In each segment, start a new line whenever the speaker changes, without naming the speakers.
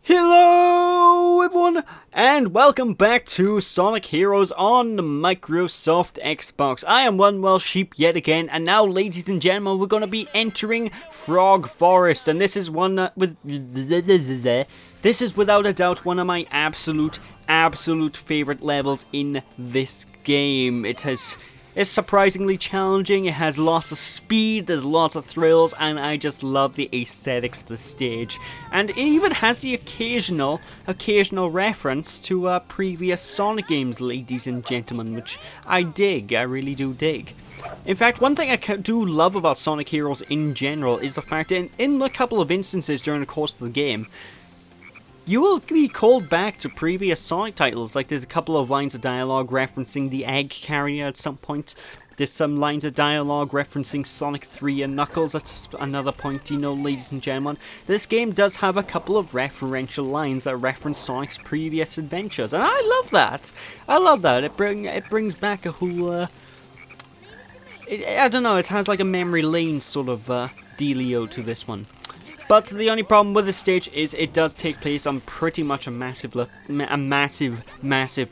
Hello everyone, and welcome back to Sonic Heroes on Microsoft Xbox. I am One Well Sheep yet again, and now, ladies and gentlemen, we're going to be entering Frog Forest, and this is this is without a doubt one of my absolute favorite levels in this game. It's surprisingly challenging, it has lots of speed, there's lots of thrills, and I just love the aesthetics of the stage. And it even has the occasional reference to previous Sonic games, ladies and gentlemen, which I really do dig. In fact, one thing I do love about Sonic Heroes in general is the fact that in a couple of instances during the course of the game, you will be called back to previous Sonic titles. Like, there's a couple of lines of dialogue referencing the egg carrier at some point. There's some lines of dialogue referencing Sonic 3 and Knuckles at another point, you know, ladies and gentlemen. This game does have a couple of referential lines that reference Sonic's previous adventures, and I love that. I love that. It brings back a whole, I don't know, it has like a memory lane sort of dealio to this one. But the only problem with this stage is it does take place on pretty much a massive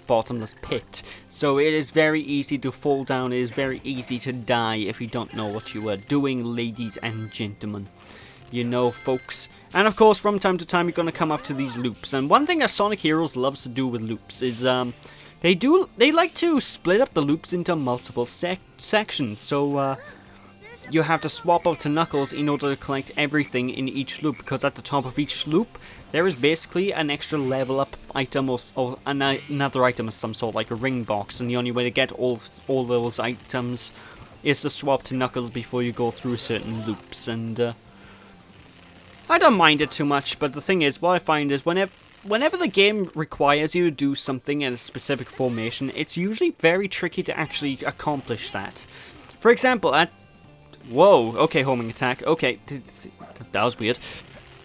bottomless pit. So it is very easy to fall down, it is very easy to die if you don't know what you are doing, ladies and gentlemen. You know, folks. And of course, from time to time you're going to come up to these loops. And one thing that Sonic Heroes loves to do with loops is they like to split up the loops into multiple sections. So you have to swap out to Knuckles in order to collect everything in each loop, because at the top of each loop there is basically an extra level up item or another item of some sort, like a ring box, and the only way to get all those items is to swap to Knuckles before you go through certain loops. And I don't mind it too much, but the thing is, what I find is whenever the game requires you to do something in a specific formation, it's usually very tricky to actually accomplish that. For example, whoa, okay, homing attack, okay, that was weird.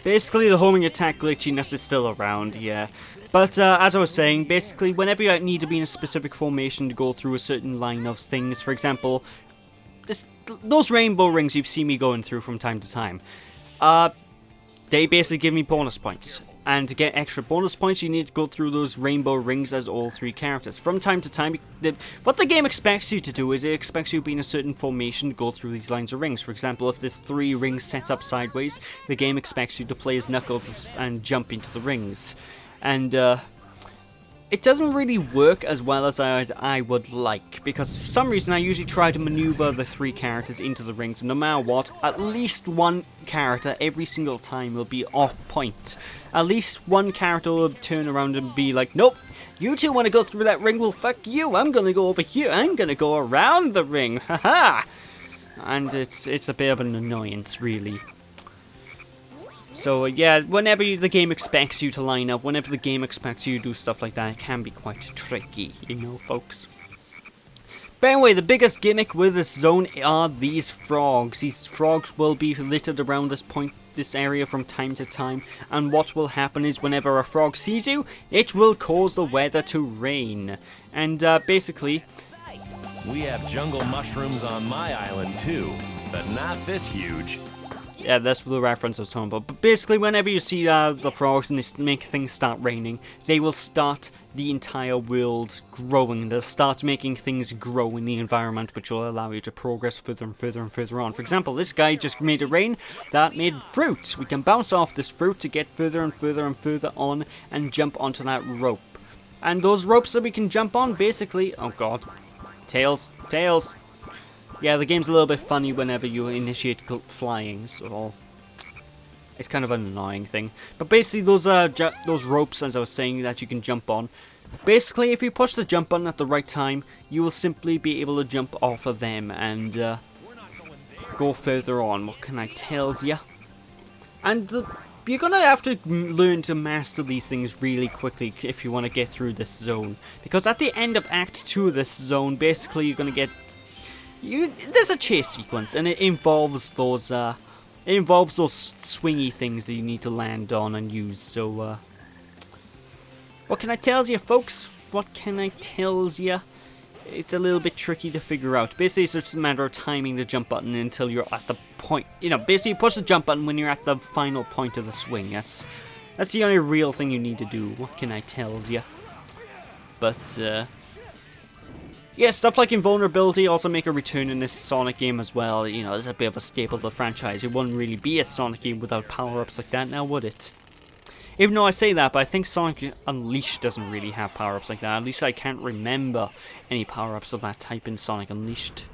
Basically, the homing attack glitchiness is still around, yeah. But as I was saying, basically, whenever you need to be in a specific formation to go through a certain line of things, for example, those rainbow rings you've seen me going through from time to time, they basically give me bonus points. And to get extra bonus points, you need to go through those rainbow rings as all three characters. From time to time, what the game expects you to do is it expects you to be in a certain formation to go through these lines of rings. For example, if there's 3 rings set up sideways, the game expects you to play as Knuckles and jump into the rings. And it doesn't really work as well as I would like, because for some reason I usually try to maneuver the 3 characters into the rings, and no matter what, at least one character every single time will be off point. At least one character will turn around and be like, nope, you two want to go through that ring, well fuck you, I'm gonna go over here, I'm gonna go around the ring, haha! And it's a bit of an annoyance, really. So yeah, whenever the game expects you to line up, whenever the game expects you to do stuff like that, it can be quite tricky, you know, folks. But anyway, the biggest gimmick with this zone are these frogs. These frogs will be littered around this area from time to time, and what will happen is whenever a frog sees you, it will cause the weather to rain. And basically,
we have jungle mushrooms on my island too, but not this huge.
Yeah, that's the reference I was talking about. But basically, whenever you see the frogs and they make things start raining, they will start the entire world growing. They'll start making things grow in the environment, which will allow you to progress further and further and further on. For example, this guy just made it rain. That made fruit. We can bounce off this fruit to get further and further and further on and jump onto that rope. And those ropes that we can jump on, basically... Oh god. Tails. Tails. Yeah, the game's a little bit funny whenever you initiate flying, so it's kind of an annoying thing. But basically, those ropes, as I was saying, that you can jump on. Basically, if you push the jump button at the right time, you will simply be able to jump off of them and go further on. What can I tell ya? And you're gonna have to learn to master these things really quickly if you want to get through this zone, because at the end of Act 2 of this zone, basically you're gonna get. There's a chase sequence, and it involves those swingy things that you need to land on and use. So, what can I tell you, folks? What can I tell you? It's a little bit tricky to figure out. Basically, it's just a matter of timing the jump button until you're at the point. You know, basically, you push the jump button when you're at the final point of the swing. That's the only real thing you need to do. What can I tell you? But, yeah, stuff like invulnerability also make a return in this Sonic game as well. You know, it's a bit of a staple of the franchise. It wouldn't really be a Sonic game without power-ups like that now, would it? Even though I say that, but I think Sonic Unleashed doesn't really have power-ups like that. At least I can't remember any power-ups of that type in Sonic Unleashed.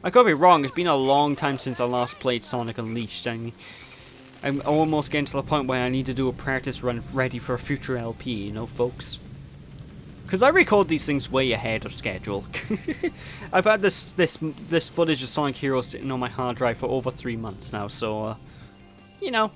I could be wrong. It's been a long time since I last played Sonic Unleashed. I mean, I'm almost getting to the point where I need to do a practice run ready for a future LP, you know, folks. Because I record these things way ahead of schedule. I've had this footage of Sonic Heroes sitting on my hard drive for over 3 months now, so, you know.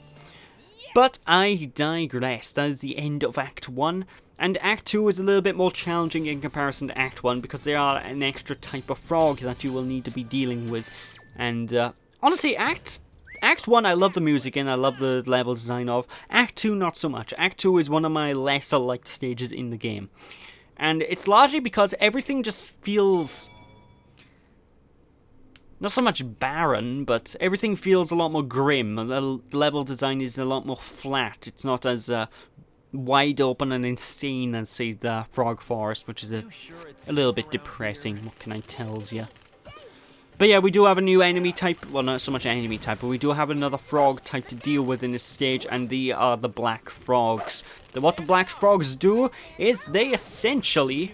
But I digress. That is the end of Act 1. And Act 2 is a little bit more challenging in comparison to Act 1 because they are an extra type of frog that you will need to be dealing with. And honestly, Act 1 I love the music and I love the level design of. Act 2 not so much. Act 2 is one of my lesser liked stages in the game. And it's largely because everything just feels not so much barren, but everything feels a lot more grim. The level design is a lot more flat. It's not as wide open and insane as, say, the Frog Forest, which is a little bit depressing. What can I tell you? But yeah, we do have a new enemy type. Well, not so much enemy type, but we do have another frog type to deal with in this stage, and they are the black frogs. What the black frogs do is they essentially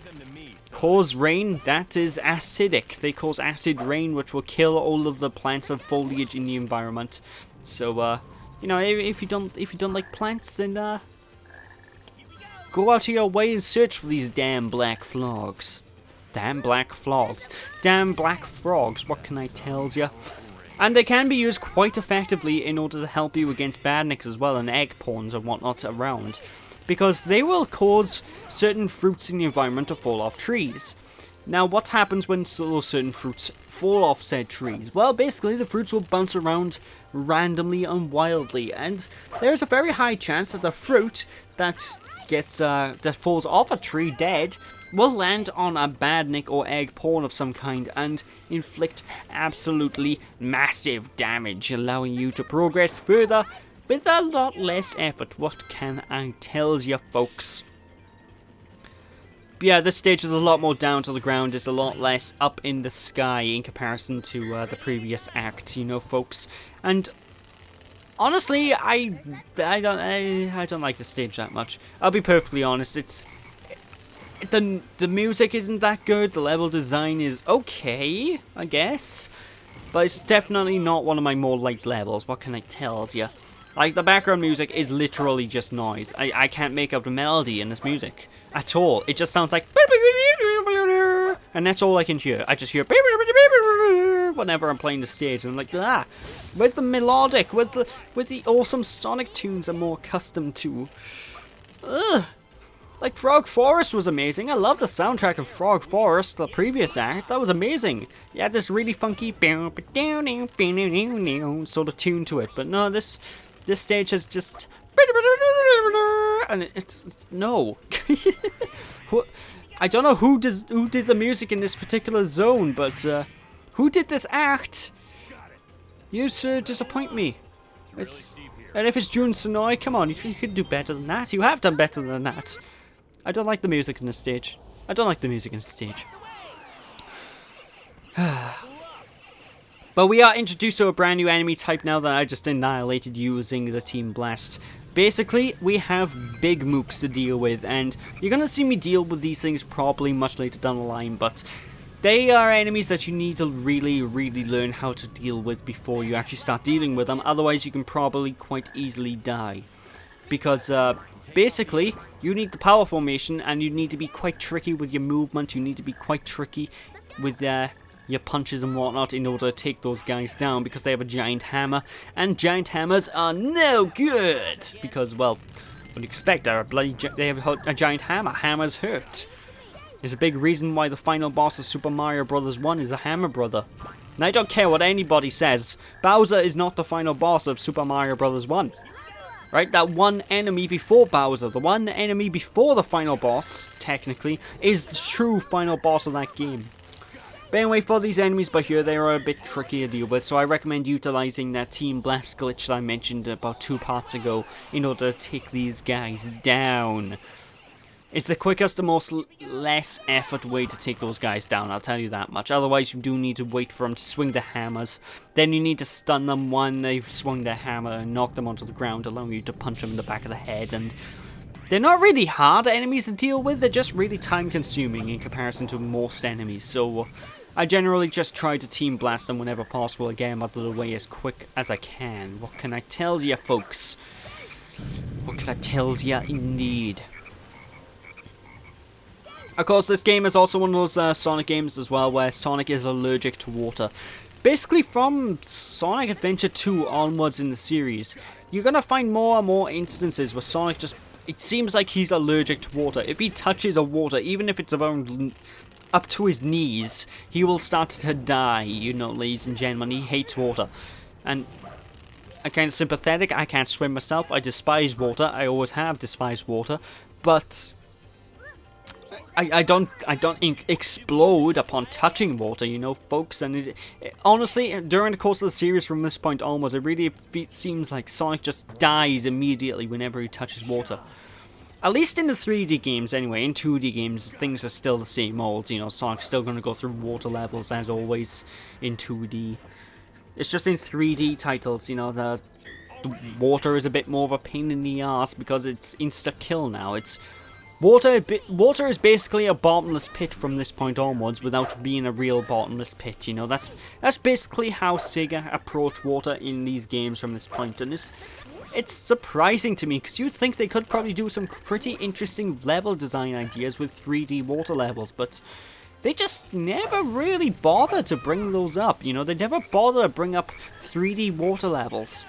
cause rain that is acidic. They cause acid rain, which will kill all of the plants and foliage in the environment. So, you know, if you don't like plants, then go out of your way and search for these damn black frogs. Damn black frogs. Damn black frogs. What can I tell you? And they can be used quite effectively in order to help you against badniks as well and egg pawns and whatnot around, because they will cause certain fruits in the environment to fall off trees. Now, what happens when those certain fruits fall off said trees? Well, basically, the fruits will bounce around randomly and wildly, and there's a very high chance that the fruit that falls off a tree dead will land on a badnik or egg pawn of some kind and inflict absolutely massive damage, allowing you to progress further with a lot less effort. What can I tell you, folks? But yeah, this stage is a lot more down to the ground. It's a lot less up in the sky in comparison to the previous act, you know, folks. And honestly, I don't like the stage that much. I'll be perfectly honest. It's the music isn't that good. The level design is okay, I guess, but it's definitely not one of my more liked levels. What can I tell you? Like, the background music is literally just noise. I can't make out the melody in this music at all. It just sounds like, and that's all I can hear. I just hear whenever I'm playing the stage, and I'm like, where's the melodic? Where's the awesome Sonic tunes I'm more accustomed to? Ugh. Like, Frog Forest was amazing. I love the soundtrack of Frog Forest, the previous act. That was amazing. You had this really funky sort of tune to it. But no, this stage has just, and it's no. I don't know who did the music in this particular zone, but who did this act? You disappoint me. And if it's Jun Sonoy, come on, you could do better than that. You have done better than that. I don't like the music in this stage. But we are introduced to a brand new enemy type now that I just annihilated using the Team Blast. Basically, we have big mooks to deal with, and you're going to see me deal with these things probably much later down the line, but they are enemies that you need to really, really learn how to deal with before you actually start dealing with them. Otherwise, you can probably quite easily die. Because, basically, you need the power formation, and you need to be quite tricky with your movement. You need to be quite tricky with your punches and whatnot in order to take those guys down, because they have a giant hammer, and giant hammers are no good. Because, well, what do you expect? They have a giant hammer. Hammers hurt. There's a big reason why the final boss of Super Mario Bros. 1 is a Hammer Brother. And I don't care what anybody says. Bowser is not the final boss of Super Mario Bros. 1. Right, that one enemy before Bowser, the one enemy before the final boss, technically, is the true final boss of that game. But anyway, for these enemies by here, they are a bit tricky to deal with, so I recommend utilizing that Team Blast glitch that I mentioned about 2 parts ago in order to take these guys down. It's the quickest and most less effort way to take those guys down, I'll tell you that much. Otherwise, you do need to wait for them to swing the hammers. Then you need to stun them when they've swung their hammer and knock them onto the ground, allowing you to punch them in the back of the head. And they're not really hard enemies to deal with, they're just really time-consuming in comparison to most enemies. So I generally just try to team blast them whenever possible and get them out of the way as quick as I can. What can I tell ya, folks? What can I tell ya, indeed? Of course, this game is also one of those Sonic games as well, where Sonic is allergic to water. Basically, from Sonic Adventure 2 onwards in the series, you're going to find more and more instances where Sonic just... It seems like he's allergic to water. If he touches a water, even if it's around up to his knees, he will start to die, you know, ladies and gentlemen. He hates water. And I'm kind of sympathetic. I can't swim myself. I despise water. I always have despised water. But I don't explode upon touching water, you know, folks. And honestly, during the course of the series from this point onwards, it really seems like Sonic just dies immediately whenever he touches water. At least in the 3D games, anyway. In 2D games, things are still the same old. You know, Sonic's still going to go through water levels as always in 2D. It's just in 3D titles, you know, the water is a bit more of a pain in the ass because it's insta-kill now. It's water is basically a bottomless pit from this point onwards without being a real bottomless pit, you know. That's basically how Sega approach water in these games from this point, and it's surprising to me because you'd think they could probably do some pretty interesting level design ideas with 3D water levels, but they just never really bother to bring those up, you know. They never bother to bring up 3D water levels.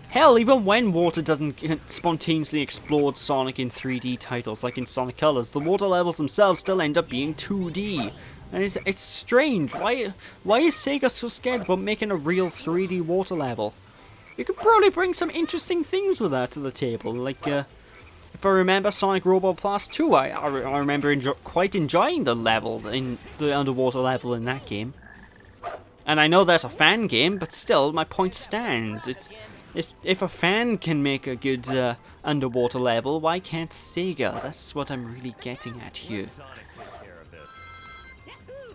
Hell, even when water doesn't spontaneously explode Sonic in 3D titles, like in Sonic Colors, the water levels themselves still end up being 2D. And it's strange. Why is Sega so scared about making a real 3D water level? You could probably bring some interesting things with that to the table. Like, if I remember Sonic Robo Blast 2, I remember quite enjoying the level, in the underwater level in that game. And I know that's a fan game, but still, my point stands. If a fan can make a good underwater level, why can't Sega? That's what I'm really getting at here.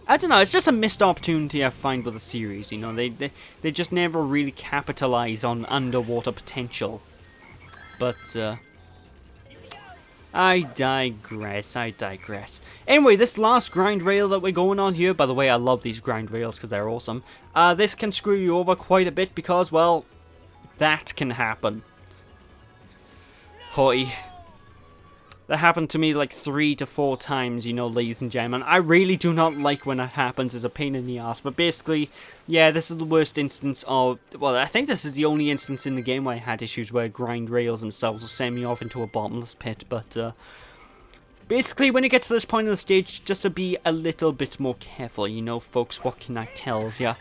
I don't know, it's just a missed opportunity I find with the series, you know. They just never really capitalize on underwater potential. But, I digress. Anyway, this last grind rail that we're going on here, by the way, I love these grind rails because they're awesome. This can screw you over quite a bit because, well, that can happen. Hoy. That happened to me like 3 to 4 times, you know, ladies and gentlemen. I really do not like when that happens. It's a pain in the ass. But basically, yeah, this is the worst instance of... Well, I think this is the only instance in the game where I had issues where grind rails themselves will send me off into a bottomless pit. But, basically, when you get to this point in the stage, just to be a little bit more careful, you know, folks. What can I tell ya?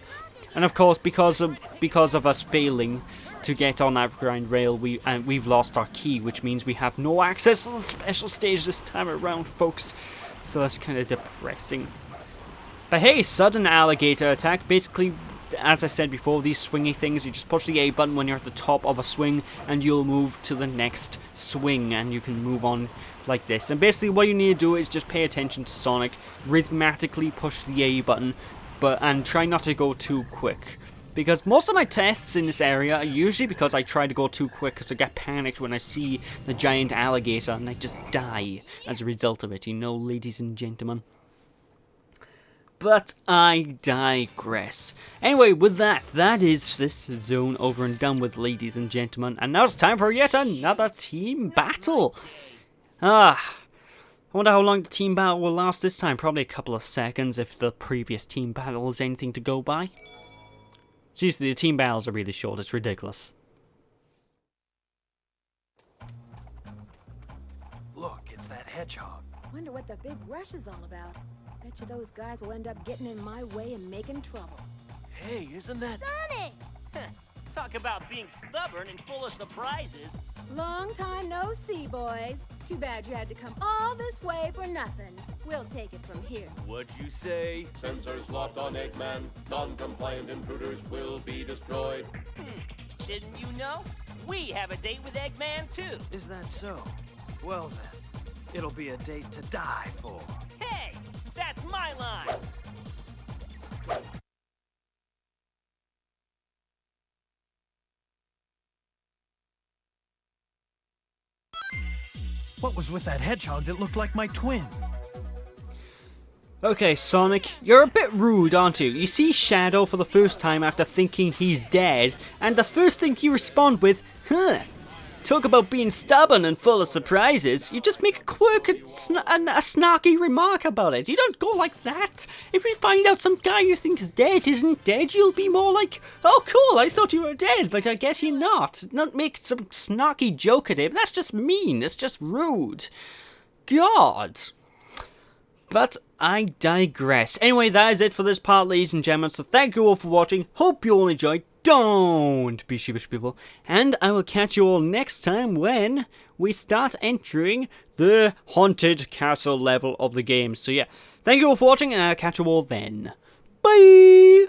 And of course, because of us failing to get on that grind rail, we've lost our key, which means we have no access to the special stage this time around, folks. So that's kind of depressing. But hey, sudden alligator attack. Basically, as I said before, these swingy things, you just push the A button when you're at the top of a swing, and you'll move to the next swing, and you can move on like this. And basically, what you need to do is just pay attention to Sonic, rhythmically push the A button, and try not to go too quick. Because most of my tests in this area are usually because I try to go too quick, because I get panicked when I see the giant alligator and I just die as a result of it, you know, ladies and gentlemen. But I digress. Anyway, with that is this zone over and done with, ladies and gentlemen. And now it's time for yet another team battle. I wonder how long the team battle will last this time. Probably a couple of seconds if the previous team battle is anything to go by. Seriously, the team battles are really short, it's ridiculous.
Look, it's that hedgehog.
Wonder what the big rush is all about. Bet you those guys will end up getting in my way and making trouble.
Hey, isn't that...
Sonic!
It's
Talk about being stubborn and full of surprises.
Long time no see, boys. Too bad you had to come all this way for nothing. We'll take it from here.
What'd you say?
Sensors locked on Eggman. Non-compliant intruders will be destroyed.
Didn't you know? We have a date with Eggman, too.
Is that so? Well then, it'll be a date to die for.
Hey, that's my line.
What was with that hedgehog that looked like my twin?
Okay, Sonic, you're a bit rude, aren't you? You see Shadow for the first time after thinking he's dead, and the first thing you respond with, huh? Talk about being stubborn and full of surprises. You just make a quirk and a snarky remark about it. You don't go like that. If you find out some guy you think is dead isn't dead, you'll be more like, oh cool, I thought you were dead, but I guess you're not. Not make some snarky joke at him. That's just mean. That's just rude. God. But I digress. Anyway, that is it for this part, ladies and gentlemen. So thank you all for watching. Hope you all enjoyed. Don't be sheepish, people. And I will catch you all next time when we start entering the haunted castle level of the game. So yeah, thank you all for watching, and I'll catch you all then. Bye!